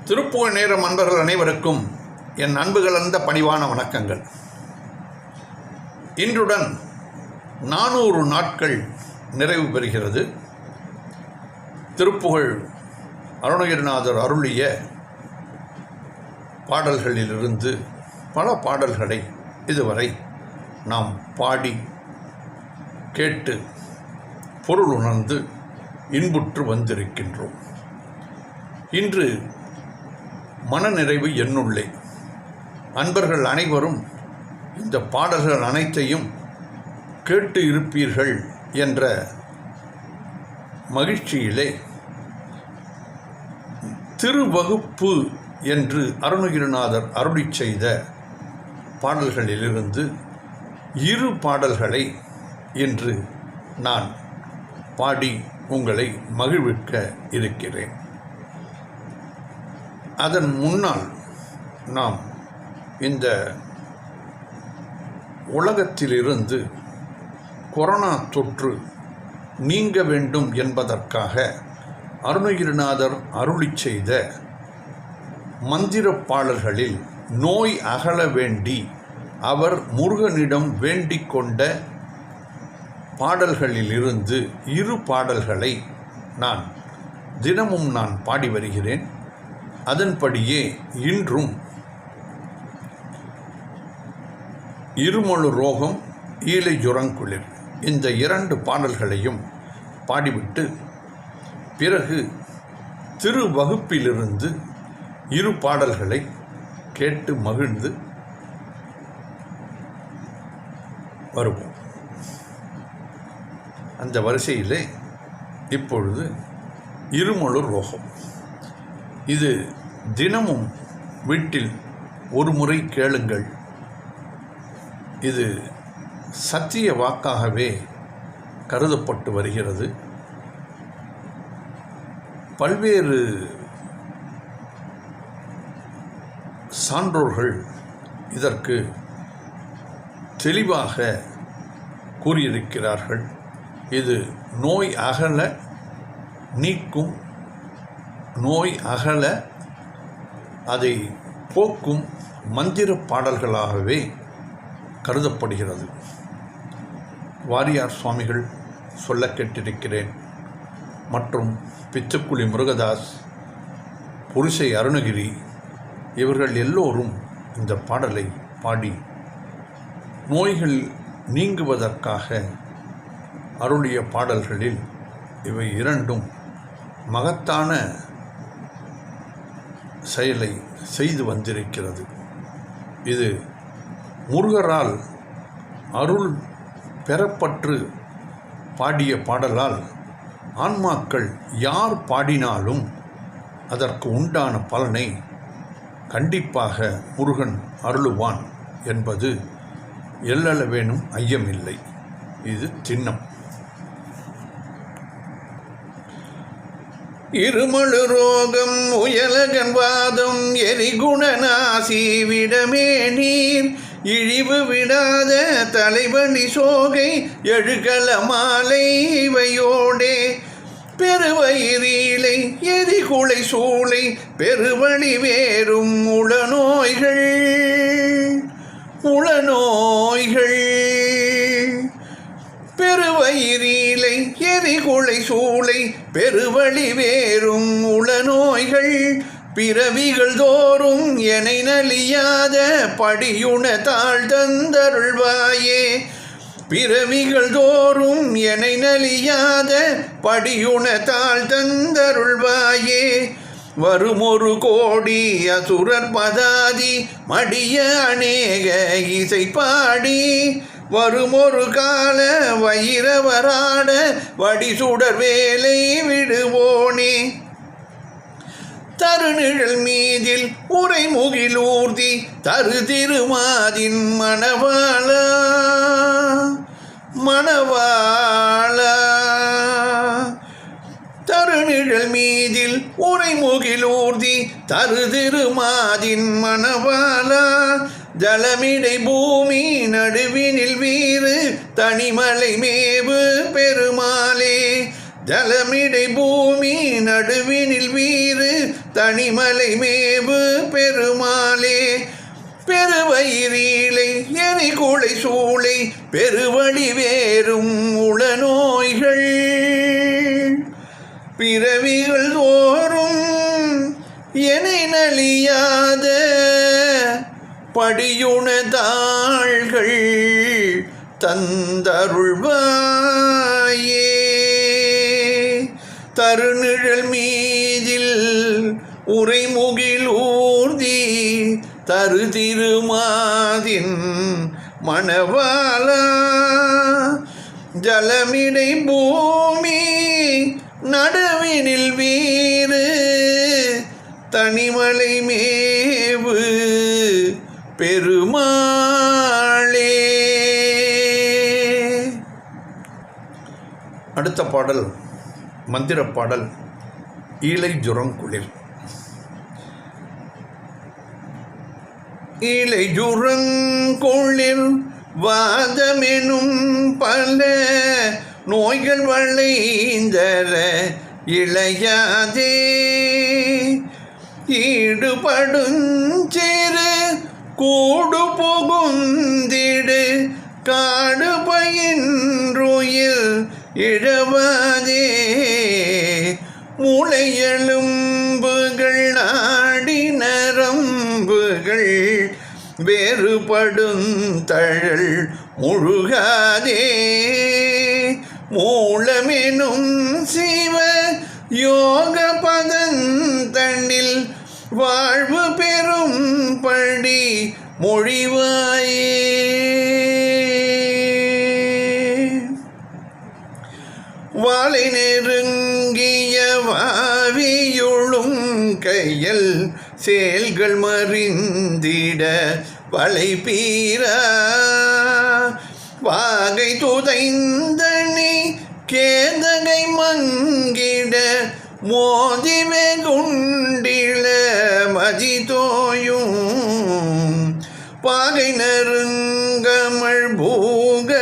திருப்புகழ் நேரம் அன்பர்கள் அனைவருக்கும் என் அன்பு கலந்த பணிவான வணக்கங்கள். இன்றுடன் 400 நாட்கள் நிறைவு பெறுகிறது. திருப்புகழ் அருணகிரிநாதர் அருளிய பாடல்களிலிருந்து பல பாடல்களை இதுவரை நாம் பாடி கேட்டு பொருள் உணர்ந்து இன்புற்று வந்திருக்கின்றோம். இன்று மனநிறைவு என்னுள்ளே. அன்பர்கள் அனைவரும் இந்த பாடல்கள் அனைத்தையும் கேட்டு இருப்பீர்கள் என்ற மகிழ்ச்சியிலே திருவகுப்பு என்று அருணகிரிநாதர் அருளி செய்த பாடல்களிலிருந்து 2 பாடல்களை இன்று நான் பாடி உங்களை மகிழ்விக்க இருக்கிறேன். அதன் முன்னால் நாம் இந்த உலகத்திலிருந்து கொரோனா தொற்று நீங்க வேண்டும் என்பதற்காக அருணகிரிநாதர் அருளி செய்த மந்திர பாடல்களில் நோய் அகல வேண்டி அவர் முருகனிடம் வேண்டிக் கொண்ட பாடல்களிலிருந்து 2 பாடல்களை தினமும் நான் பாடி வருகிறேன். அதன்படியே இன்றும் இருமொழு ரோகம் ஈழை ஜுரங்குளிர் இந்த 2 பாடல்களையும் பாடிவிட்டு பிறகு திருவகுப்பிலிருந்து 2 பாடல்களை கேட்டு மகிழ்ந்து வருவோம். அந்த வரிசையிலே இப்பொழுது இருமொழு ரோகம். இது தினமும் வீட்டில் ஒரு முறை கேளுங்கள். இது சத்திய வாக்காகவே கருதப்பட்டு வருகிறது. பல்வேறு சான்றோர்கள் இதற்கு தெளிவாக கூறியிருக்கிறார்கள். இது நோய் அகல நீக்கும், நோய் அகல அதை போக்கும் மந்திர பாடல்களாகவே கருதப்படுகிறது. வாரியார் சுவாமிகள் சொல்ல கேட்டிருக்கிறேன். மற்றும் பித்துக்குளி முருகதாஸ், புரிசை அருணகிரி இவர்கள் எல்லோரும் இந்த பாடலை பாடி நோய்கள் நீங்குவதற்காக அருளிய பாடல்களில் இவை 2ம் மகத்தான செயலை செய்து வந்திருக்கிறது. இது முருகரால் அருள் பெறப்பட்டு பாடிய பாடலால் ஆன்மாக்கள் யார் பாடினாலும் அதற்கு உண்டான பலனை கண்டிப்பாக முருகன் அருளுவான் என்பது எல்லளவேனும் ஐயமில்லை. இது திண்ணம். இருமழு ரோகம் உயலகன் வாதம் எரிகுணநாசி விடமே நீர் இழிவு விடாத தலைவலி சோகை எழுகல மாலை இவையோடே பெருவயிரீலை எரிகுலை சூளை பெருவழி வேறும் உளநோய்கள் பெருவயிரீலை எரிகுலை சூளை பெருவழி வேறும் உளநோய்கள் பிறவிகள் தோறும் எனை நலியாத படியுண தாழ் தந்தருள்வாயே. பிறவிகள் தோறும் எனை நலியாத படியுண தாழ் தந்தருள்வாயே. வருமொரு கோடி அசுரர் பதாதி மடிய அநேக இசை பாடி வருமொரு கால வைரவராட வடிசுடர் வேலை விடுவோனே. தருநிழல் மீதில் உரைமுகிலூர்தி தரு திருமாதின் மணவாளா தருநிழல் மீதில் உரைமுகிலூர்தி தரு திருமாதின் மணவாளா ஜலமிடை பூமி நடுவினில் வீறு தனிமலை மேவு பெருமாளே. ஜலமிடை பூமி நடுவினில் வீறு தனிமலை மேவு பெருமாளே பெருவயிரீலை எரி கூளை சூளை பெருவழி வேறும் உளநோய்கள் பிறவிகள் தோறும் எனை நலியாத படியுணதாள்கள் தந்தருள்வாயே தருநிழல் மீதில் உரைமுகில் ஊர்தி தரு திருமாதின் மணவாளா ஜலமிடை பூமி நடுவினில் வீறு தனிமலை மேவு பெருமாளே. அடுத்த பாடல் மந்திர பாடல் ஈலை ஜுரங்குளிர். ஈலை ஜுரங்குளிர் வாதமெனும் பல நோய்கள் வளைந்தர இளையாதே ஈடுபடுஞ்சிறு கூடு புகுந்திடு காடு பயின்றுயிர் இழவாதே மூளையெலும்புகள் நாடி நரம்புகள் வேறுபடும் தழல் முழுகாதே மூலமெனும் சிவ யோக பதந்தண்ணில் வாழ்வு பெறும் படி மொழிவாயே வாளை நெருங்கிய வாவியுளும் கையல் செயல்கள் மறிந்திட வளை பீரா வாகை துதைந்தனி கேதகை மங்கிட மோதி வெகுண்டில மதி தோயும் பாகை நறுங்கமள் பூகவனந்தலை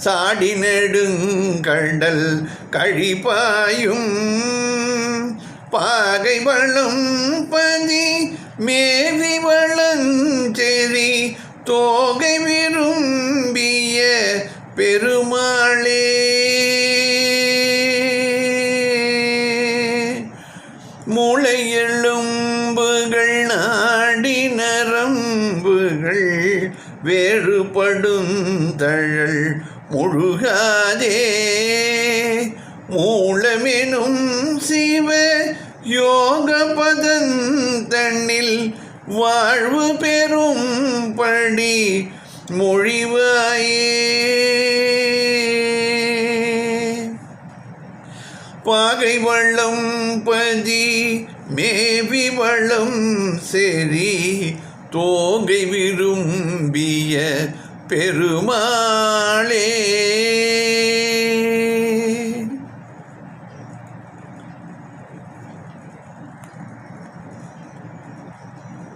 சாடி நெடுங்கடல் கழிப்பாயும் பாகை வளம் பதி மேவி வளஞ்செறி தோகை விரும்பிய பெருமாளே மூளை எலும்புகள் நாடி நரம்புகள் வேறுபடும் தழல் முழுகாதே மூலமெனும் சிவ யோக பதந்தண்ணில் வாழ்வு பெறும் படி மொழிவாயே பாகை வளம் பதி மேவி வளம் செறி தோகை விரும்பிய பெருமாளே.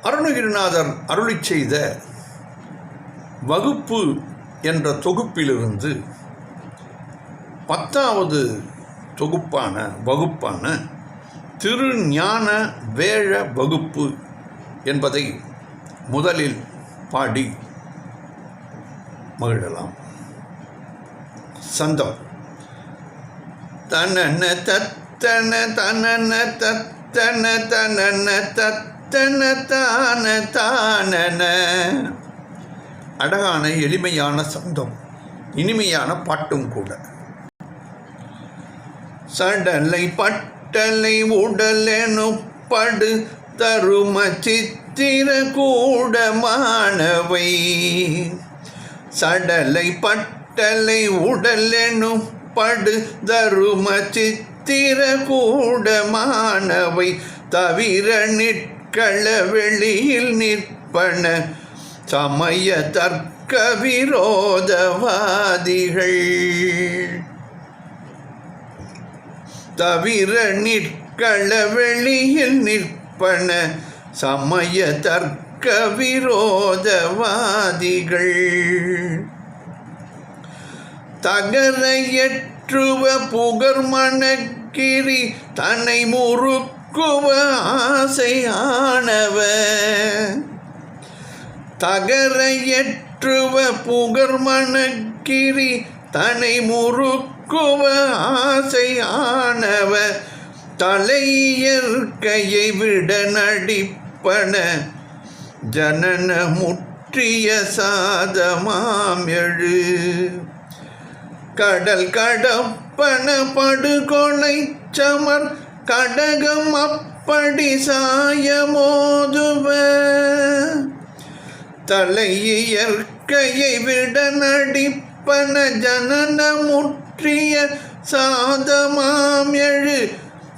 அருணகிரிநாதர் அருளிச் செய்த வகுப்பு என்ற தொகுப்பிலிருந்து 10வது வகுப்பான திருஞான வேழ வகுப்பு என்பதை முதலில் பாடி மகிழலாம். சந்தம் தனன தத்தன தனன தத்தன தனன தத்தன தான தானன. அழகான எளிமையான சந்தம், இனிமையான பாட்டும் கூட. சடலை பட்டலை உடலெனுப்படு தரும சித்திர கூடமானவை. சடலை பட்டலை உடலெனுப்படு தரும சித்திர கூடமானவை தவிர நிற்கள வெளியில் நிற்பன சமய தர்க்க விரோதவாதிகள். தவிர நிற்கள வெளியில் நிற்பன சமய தர்க்க விரோதவாதிகள். தகரையற்றுவ புகர்மன மணக்கிரி தன்னை முறுக்குவ ஆசையானவ தகரையற்றுவ புகர் மணக்கிரி தன்னை முறுக்குவ ஆசையானவ தலையியற்கையை விட நடிப்பன ஜனன முற்றிய சாதமாம் எழு கடல் கடப்பன படுகொலை சமர் கடகம் அப்படி சாயமோதுவ தலையியற்கையை விட நடிப்பன ஜனன முற்றிய சாதமாம் எழு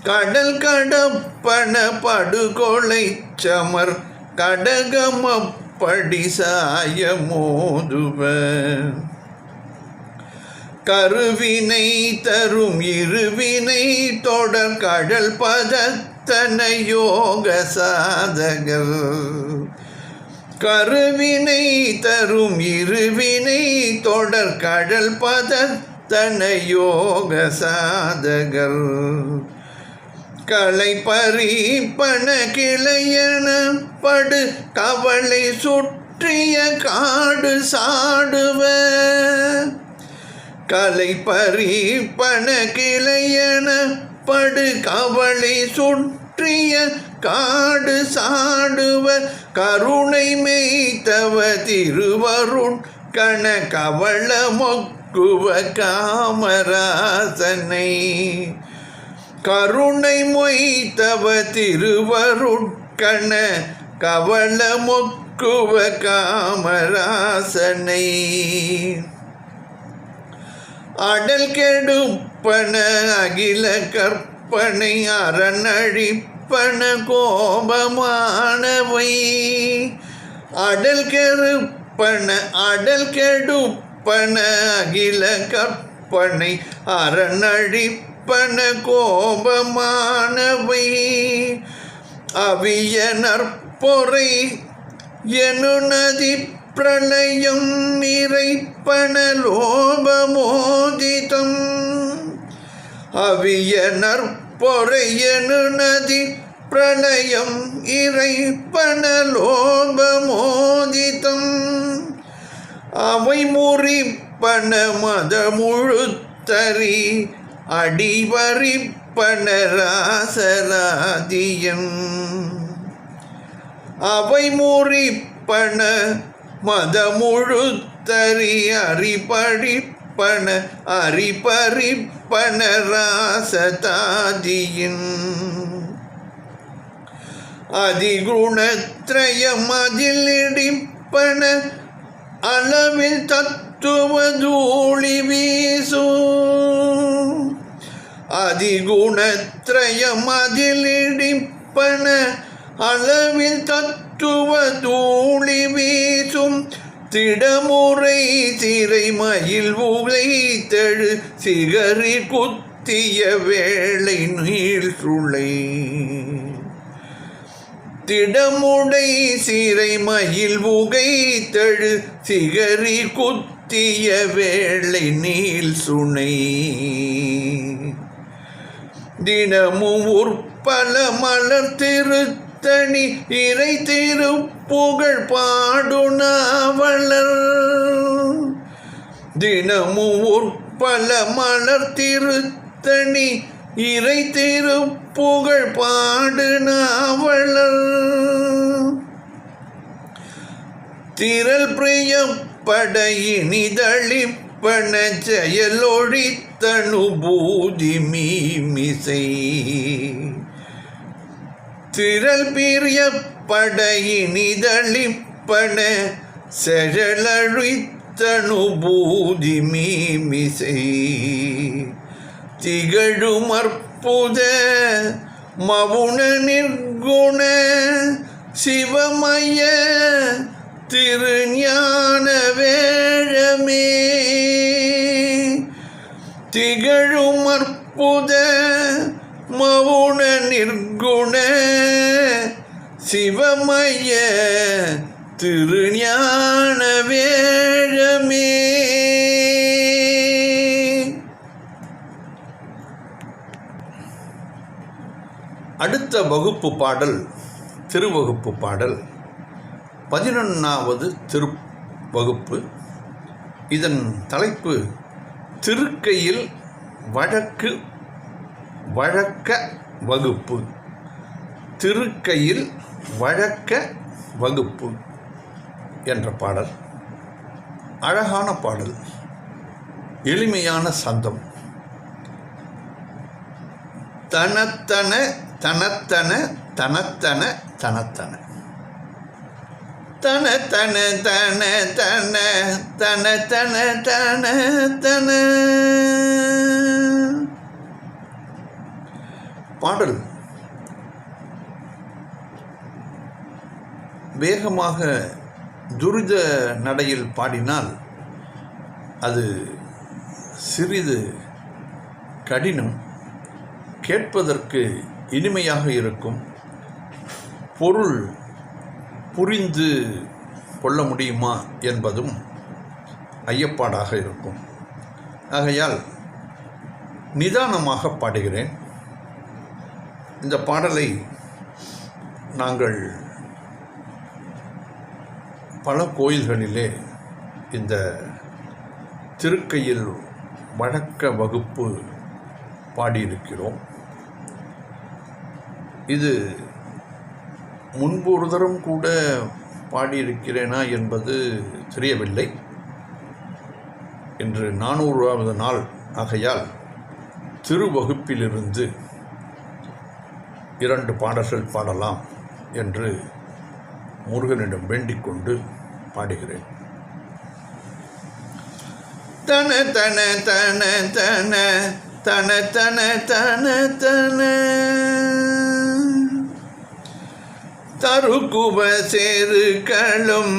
கடல் கடப்பன படுகொலை சமர் கடகம் அப்படி சாயமோதுவ கருவினை தரும் இருவினை தொடர் கடல் பதத்தன யோக சாதகர் கருவினை தரும் இருவினை தொடர் கடல் பதத்தன யோக சாதகர் களை பறிப்பன கிளையன படு கவலை சுற்றிய காடு சாடுவ களை பறிப்பன கிளையன படு கவலை சுற்றிய காடு சாடுவ கருணை மேய்த்தவ திருவருண் கண கவள மொக்குவ காமராசனை கருணை மொய்த்தவ திருவருட்கண கவள மொக்குவ காமராசனை அடல் கெடுப்பன அகில கற்பனை அரணழிப்பன கோபமானவை அடல் கெடுப்பன அகில கற்பனை அரணழிப்பன கோபமானவை அவிய நற்பொறை எனு நதி பிரளயம் நிறைப்பன லோபமோதிதம் அவிய நற்பொறை எனு நதி பிரளயம் இறைப்பன லோபமோதிதம் அவை முறிப்பன மத முழுத்தறி அடிவரிப்பன ராசராதியம் அவை முறிப்பன மத முழுத்தறி அரிபறிப்பன ராசதாதியின் அதிகுணத்ரயம் அதில் இடிப்பன அளவில் தத்துவ தூளி வீசு அதிகுணத்ரயம் அதில் இடிப்பன அளவில் தத்துவ தூளி வீசும் திடமுறை சிறை மயில் உகைத்தெழு சிகரி குத்திய வேளை நீள் சுளை திடமுடை சிறை மயில் உகைத்தெழு சிகரி குத்திய வேளை நீள் சுனை தினமும் உற்பல மலர் திருத்தணி இறை திருப்புகழ் பாடுனாவலர் தினமும் உற்பல மலர் திருத்தணி இறை திருப்புகழ் பாடுனாவலர் திரள் பிரியப்படையினிதழிப்பன செயலொழித்தனுபூதி மீமிசை திரள் பிரியப்படையினிதழிப்பன செயலொழித்தனுபூதி மீமிசை திகழும் அற்புத மவுன நிர்குண சிவமய திருஞான வேழமே திகழும் அற்புத மவுன நிர்குண சிவமய திருஞான வேழமே. அடுத்த வகுப்பு பாடல் திருவகுப்பு பாடல் 11வது திருவகுப்பு. இதன் தலைப்பு திருக்கையில் வழக்க வகுப்பு. திருக்கையில் வழக்க வகுப்பு என்ற பாடல் அழகான பாடல், எளிமையான சந்தம். தனத்தன தனத்தன தனத்தன தனத்தன தன தன தன தன தன தன தன தன. பாடல் வேகமாக துரித நடையில் பாடினால் அது சிறிது கடினம், கேட்பதற்கு இனிமையாக இருக்கும், பொருள் புரிந்து கொள்ள முடியுமா என்பதும் ஐயப்பாடாக இருக்கும். ஆகையால் நிதானமாக பாடுகிறேன். இந்த பாடலை நாங்கள் பல கோயில்களிலே இந்த திருக்கையில் வழக்க வகுப்பு பாடியிருக்கிறோம். இது முன்பு ஒரு தரம் கூட பாடியிருக்கிறேனா என்பது தெரியவில்லை. இன்று 400வது நாள் ஆகையால் திருவகுப்பிலிருந்து 2 பாடல்கள் பாடலாம் என்று முருகனிடம் வேண்டிக் கொண்டு பாடுகிறேன். தன தன தன தன தன தன தன தன தருகுவ சேருக்களும்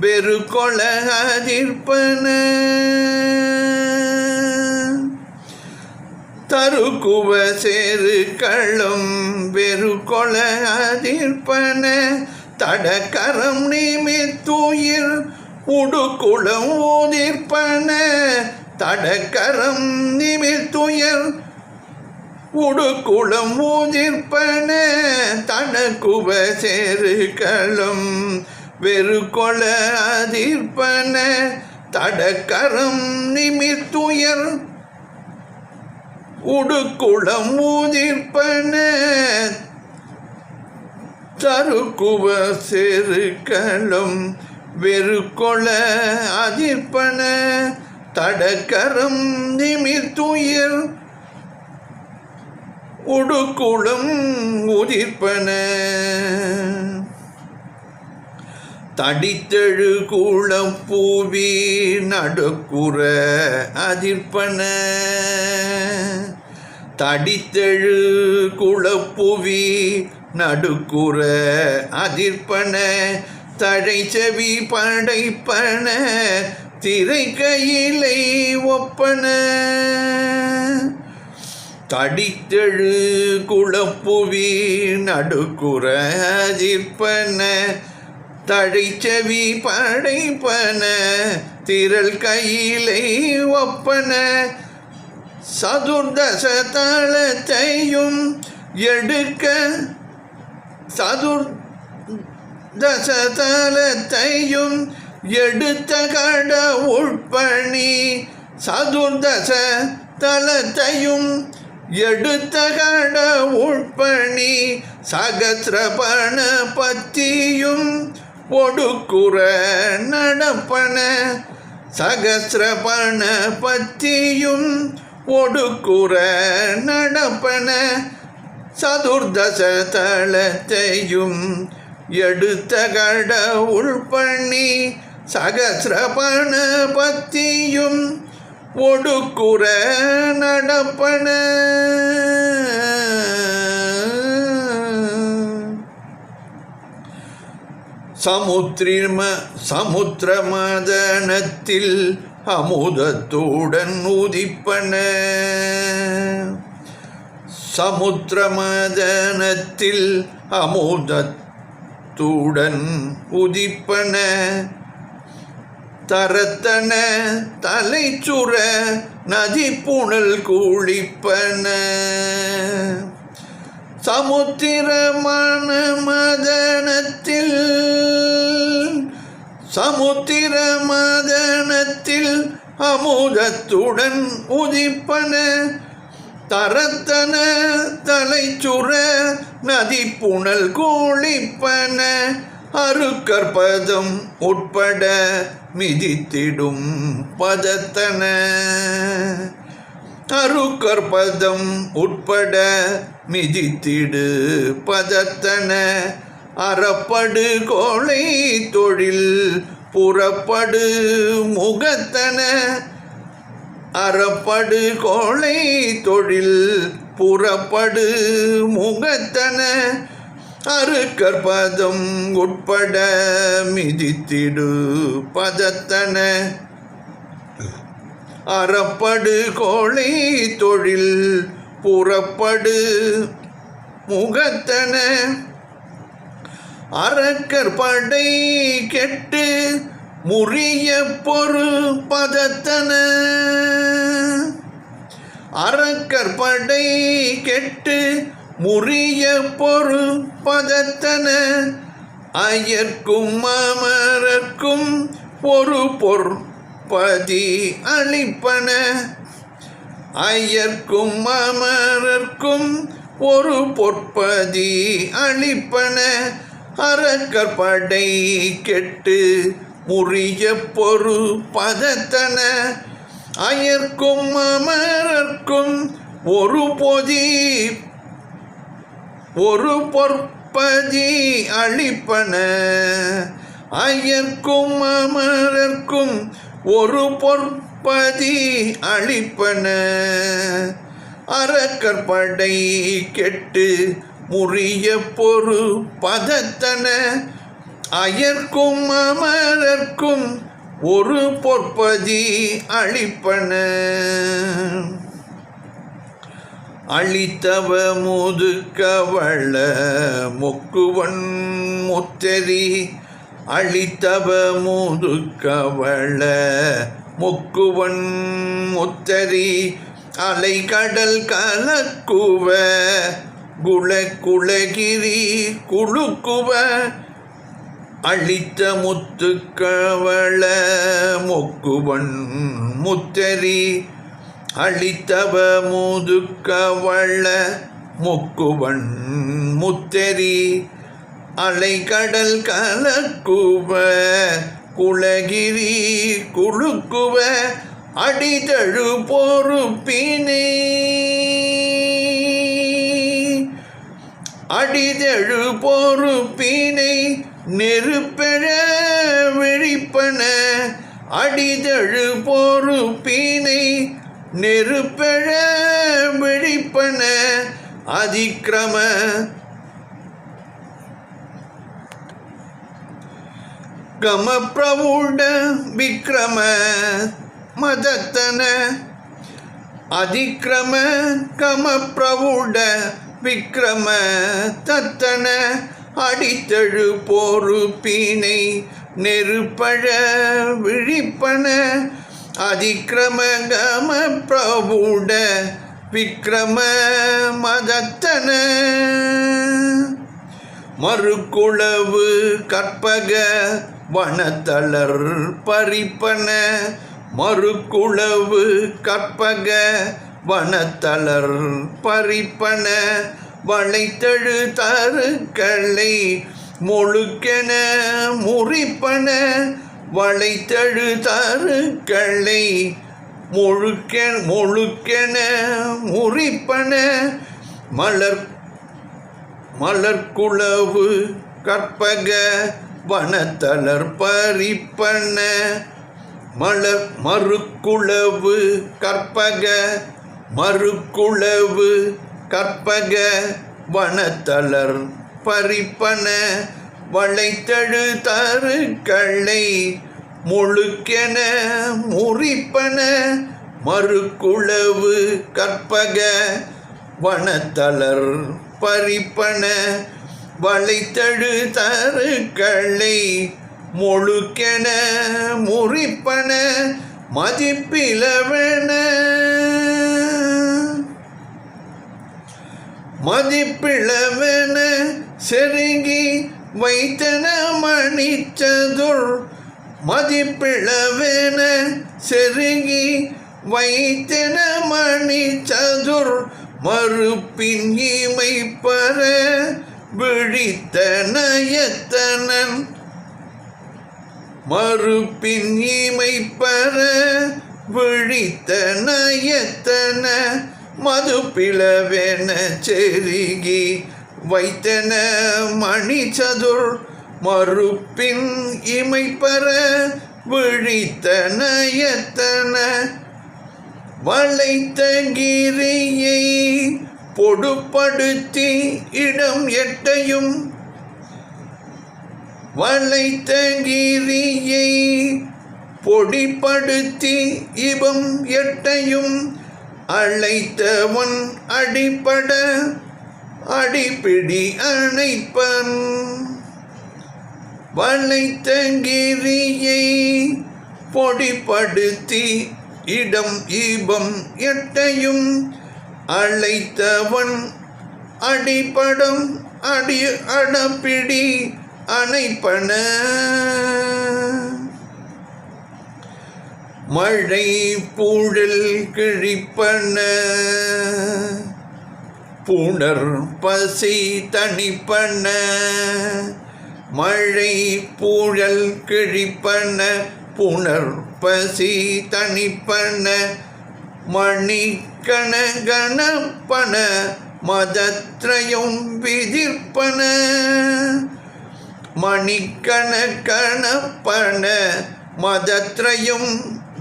வெறுகொள அதிர்ப்பன. தருகுவ சேருக்களும் வெறுகொள அதிர்ப்பன. தடக்கரம் நிமித்துயிர் உடுக்குளம் ஊதிர்ப்பன. தடக்கரம் நிமித்துயர் உடுக்குளம் ஊதிர்ப்பன. தனக்குவ சேருக்களும் வெறுகொள அதிர்ப்பன. தடக்கரம் நிமித்துயர் உடுக்குளம் ஊதிர்ப்பன. தருக்குவ சேருக்களும் வெறுகொள அதிர்ப்பன. தடக்கரம் நிமித்துயர் உடுக்குளம் உதிர்ப்பன. தடித்தெழு குளப்பூவி நடுக்குற அதிர்ப்பன. தடித்தெழு குளப்புவி நடுக்குற அதிர்ப்பன. தழைச்செவி படைப்பன. திரை கையிலை ஒப்பன. தடித்தெழு குளப்புவி நடுக்குற அதிர்ப்பன. தழைச்செவி படைப்பன. திரள் கையிலை ஒப்பன. சதுர்தச தளத்தையும் எடுக்க. சதுர்தச தளத்தையும் எடுத்த கடவுள்பணி. சதுர்தச தளத்தையும் எடுத்த கடவுள்பணி. சகஸ்ரபண பத்தியும் ஒடுக்குற நடப்பன. சகஸ்ரபண பத்தியும் ஒடுக்குற நடப்பன. சதுர்தச தளத்தையும் எடுத்த கடவுள்பணி. சகஸ்ரபண பத்தியும் ஒடுக்குற நடப்பன. சமுத்திரமதனத்தில் அமுதத்துடன் உதிப்பன. சமுத்திரமதனத்தில் அமுதத்துடன் உதிப்பன. தரத்தன தலைச்சுர நதி புனல் குளிப்பன. சமுத்திரமான மதனத்தில் அமுதத்துடன் உதிப்பன தரத்தன தலைச்சுர நதி புனல் கோழிப்பன அருக்கற்பதம் உட்பட மிதித்திடும் பதத்தன அருக்கற்பதம் உட்பட மிதித்திடு பதத்தன அறப்படு கோளை தொழில் புறப்படு முகத்தன அறப்படு கோளை தொழில் புறப்படு முகத்தன அருக்கற்பதம் உட்பட மிதித்திடு பதத்தன அறப்படு கோளை தொழில் புறப்படு முகத்தன அறக்கற்படை கெட்டு முறிய பொரு பதத்தன அறக்கற்படை கெட்டு முறிய பொரு பதத்தன அயர்க்கும் அமரர்க்கும் ஒரு பொற்பதி அளிப்பன அயர்க்கும் அமரர்க்கும் ஒரு பொற்பதி அளிப்பன அறக்கற்படை கெட்டு முறிய பொரு பதத்தன அயர்க்கும் அமரர்க்கும் ஒரு பொற்பதி அளிப்பன அயர்க்கும் அமரர்க்கும் ஒரு பொற்பதி அளிப்பன அறக்கற்படை கெட்டு முறிய பொரு பதத்தன அயர்க்கும் அமரர்க்கும் ஒரு பொற்பதி அளிப்பன அளித்தவ முதுக்கவள மொக்குவன் முத்தரி அளித்தவ முதுக்கவள மொக்குவன் முத்தரி அலைகடல் கலக்குவ குலகிரி குழுக்குவ அளித்த முத்துக்கவள மொக்குவன் முத்தரி அளித்தவ முதுக்கவள மொக்குவன் முத்தரி அலைகடல் கலக்குவ குலகிரி குழுக்குவ அடிதழு பொறுப்பினை அடிதழு பொறுப்பினை நெருப்பெழ விழிப்பன அடிதழு பொறுப்பினை நெருப்பெழ விழிப்பன அதிக்கிரம கமப்பிரவுட விக்ரம மதத்தன அதிக்கிரம கமப்பிரவுட விக்ரம தத்தன அடித்தழு பொறுப்பினை நெருப்பழ விழிப்பன அதிக்கிரம கம பிரபுட விக்ரம மதத்தன மறுக்குளவு கற்பக வனத்தளர் பறிப்பன மறுக்குளவு கற்பக வனத்தளர் பறிப்பன வளைத்தழு தருக்களை முழுக்கென முறிப்பன வளைத்தழு தருக்களை முழுக்கென முறிப்பன மலர்குளவு கற்பக வனத்தளர் பறிப்பன மறுக்குளவு கற்பக மறுக்குளவு கற்பக வனத்தளர் பறிப்பன வளைத்தழு தருக்களை முழுக்கென முறிப்பன மறுக்குளவு கற்பக வனத்தளர் பறிப்பன வளைத்தழு தருக்களை முழுக்கென முறிப்பன மதிப்பிலவென மதிப்பிளவென செருகி வைத்தன மணிச்சதுர் மதிப்பிளவென செருகி வைத்தன மணிச்சதுர் மறுப்பின் இமைப்பற விழித்த நயத்தனன் மறுப்பின் இமைப்பற விழித்த நயத்தன மதுப்பிளவென செருகி வைத்தன மணிச்சதுர் மறுப்பின் இமைப்பற விழித்த நயத்தன வளைத்த கிரியை பொடுப்படுத்தி இடம் எட்டையும் வளைத்த கிரியை பொடிப்படுத்தி இபம் எட்டையும் அழைத்தவன் அடிபட அடிப்பிடி அணைப்பன் வளைத்த கிரியை பொடிப்படுத்தி இடம் ஈபம் எட்டையும் அழைத்தவன் அடிபடம் அடப்பிடி அணைப்பன மழை பூழல் கிழிப்பன புணர் பசி தணிப்பன மழை பூழல் கிழிப்பன புணர் பசி தணிப்பன மணிக்கண கணப்பன மதத்ரயம் விதிர்ப்பன மணிக்கண கணப்பன மதத்ரயம்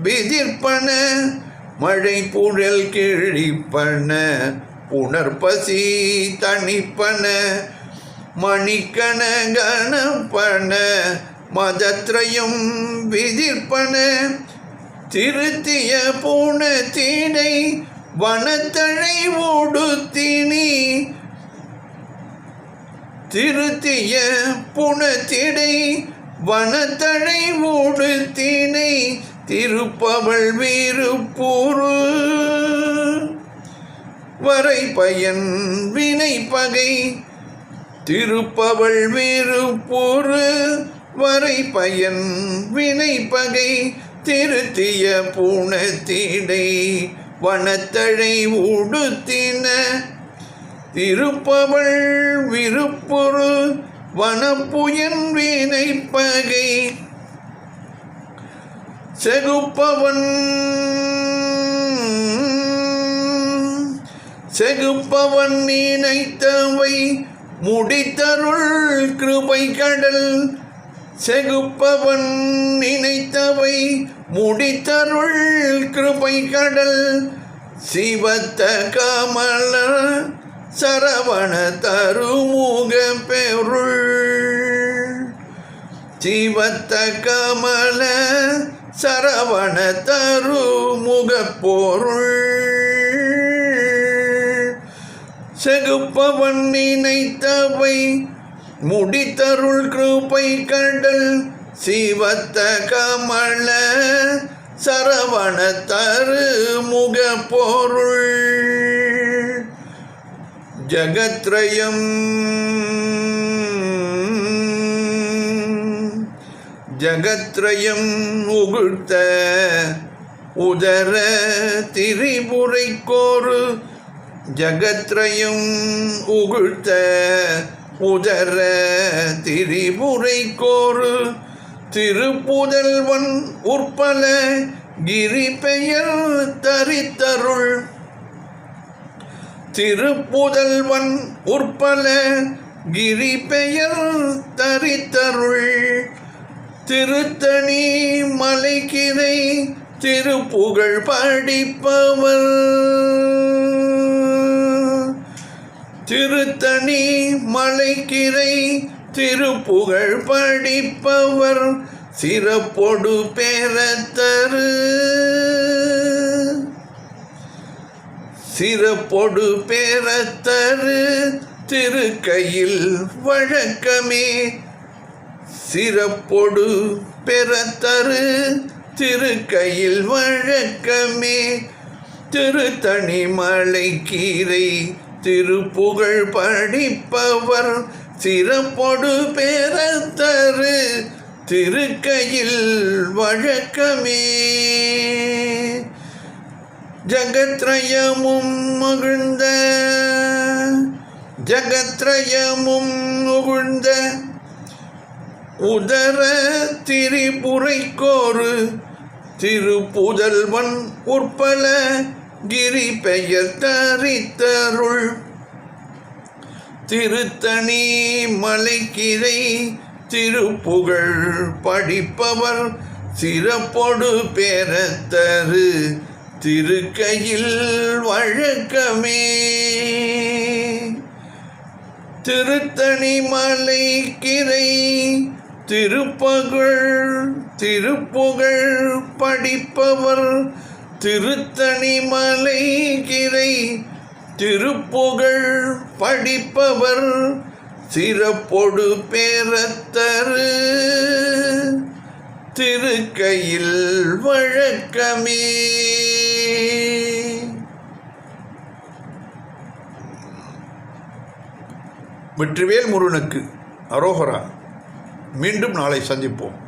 விதிர்ப்பன மழை புழல் கிழிப்பன புணர்பசி தணிப்பன மணிக்கண கணப்பன மதத்ரயம் விதிர்ப்பன திருத்திய பூணத்தினை வனத்தழை உடுத்தினி திருத்திய புணத்திடை வனத்தழை உடுத்தினை திருப்பவள் வீறுப்பூறு வரை பயன் வினை பகை திருப்பவள் வீறுப்பூறு வரை பயன் வினை பகை திருத்திய பூணத்திடை வனத்தழை உடுத்தின திருப்பவள் விருப்புறு வனப்புயன் வினை பகை செகுப்பவன் நினைத்தவை முடித்தருள் கிருபை கடல் செகுப்பவன் நினைத்தவை முடித்தருள் கிருபை கடல் சிவத்த கமல சரவண தருமுக பெருள் சிவத்த கமல சரவண தருமுக பொருள் செகுப்பவன் நினைத்தவை முடித்தருள் கிருபை கடல் சிவத்த கமல சரவண தருமுக பொருள் ஜகத்ரயம் ஜகத்ரயம் உகுழ்த்த உதர திரிபுரைக்கோரு ஜகத்ரயம் உகுழ்த்த உதர திரிபுரைக்கோரு திருப்புதல்வன் உற்பல கிரி பெயர் தரித்தருள் திருப்புதல்வன் உற்பல கிரி பெயர் தரித்தருள் திருத்தணி மலைக்கிரை திருப்புகழ் படிப்பவர் திருத்தணி மலைக்கிரை திருப்புகழ் படிப்பவர் சிறப்பொடு பேரத்தரு சிறப்பொடு பேரத்தரு திருக்கையில் வழக்கமே சிறப்பொடு பெறத்தரு திருக்கையில் வழக்கமே திருத்தணி மலைக்கீரை திருப்புகழ் படிப்பவர் சிறப்பொடு பேரத்தரு திருக்கையில் வழக்கமே. ஜகத்ரயமும் மகிழ்ந்த உதர திரிபுரைக்கோரு திருப்புதல்வன் உற்பல கிரி பெயர் தரித்தருள் திருத்தணி மலைக்கிரை திருப்புகழ் படிப்பவர் சிறப்பொடு பேரத்தரு திருக்கையில் வழக்கமே. திருத்தணி மலைக்கிரை திருப்புகழ் படிப்பவர் திருத்தணி மலைக்கிரை திருப்புகழ் படிப்பவர் சிறப்பொடு பேரத்தரு திருக்கையில் வழக்கமே. வெற்றிவேல் முருகனுக்கு அரோகரா. மீண்டும் நாளை சந்திப்போம்.